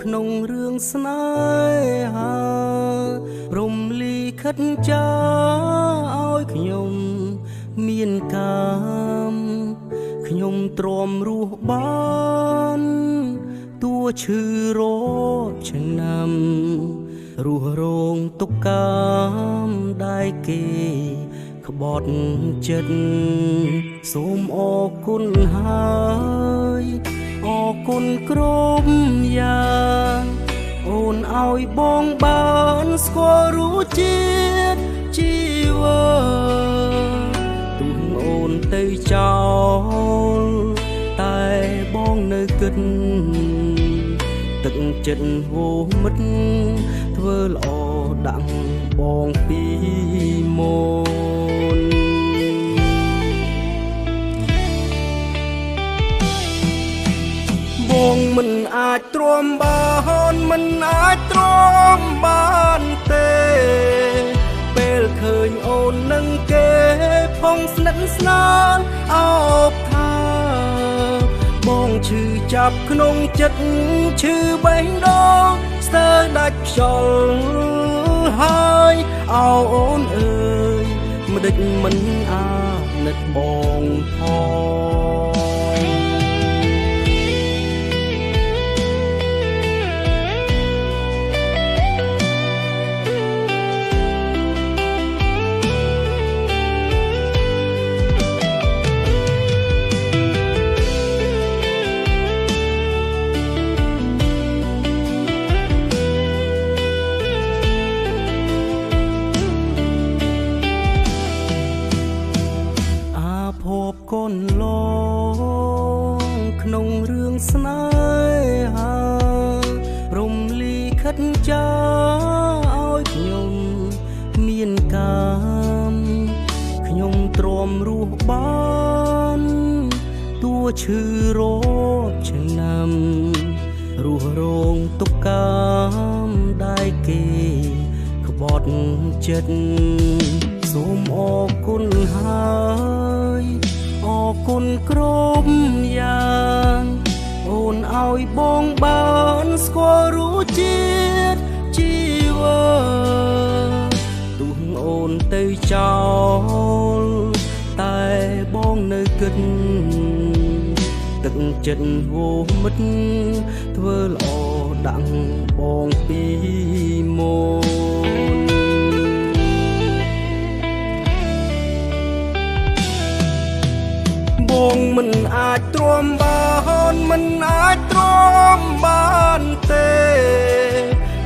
ក្នុងរឿងស្នេហារំលីខិតចាឲ្យខ្ញុំមានកាមខ្ញុំទ្រាំរស់បានតួឈឺរត់ឆ្នាំរស់រងទុក្ខកម្មដែលគេក្បត់ចិត្តសូមអរគុណហើយអរគុណគ្រប់យ៉ាងអូនឲ្យបងបានស្គាល់រសជាតិជីវិតទុំអូនទៅចោលតែបងនៅគិតទឹកចិត្តវោមិត្តធ្វើល្អដាក់បងពីមុនបងមិនអាចទ្រាំបានមិនអាចទ្រាំបានទេពេលឃើញអូននឹងគេផងស្និទ្ធស្នាលអោបថាបងឈឺចាប់ក្នុងចិត្តឈឺបេះដូងស្ទើរដាច់ខ្យល់ហើយអោអូនអើយមិនដេចមិនអាណិតបងផងកូនឡងក្នុងរឿងស្នេហារំលីខិតចាឲ្យខ្ញុំមានកាមខ្ញុំទ្រាំរស់បានតួឈឺរត់ឆ្នាំរស់រងទុក្ខកម្មដែលគេក្បត់ចិត្តសូមអរគុណហើយអរគុណគ្រប់យ៉ាងអូនឲ្យបងបានស្គាល់រសជាតិជីវិតទោះអូនទៅចោលតែបងនៅគិតទឹកចិត្តវោមិត្តធ្វើល្អដាក់បងពីមុនបងមិនអាចទ្រាំបានមិនអាចទ្រាំបានទេ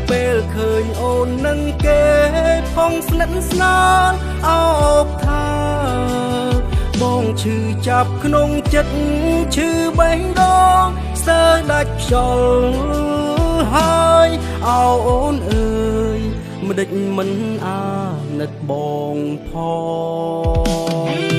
ពេលឃើញអូននឹងគេផងស្និទ្ធស្នាលអោបថាបងឈឺចាប់ក្នុងចិត្តឈឺបេះដូងស្ទើរដាច់ខ្យល់ហើយអោអូនអើយមិនដេចមិនអាណិតបងផង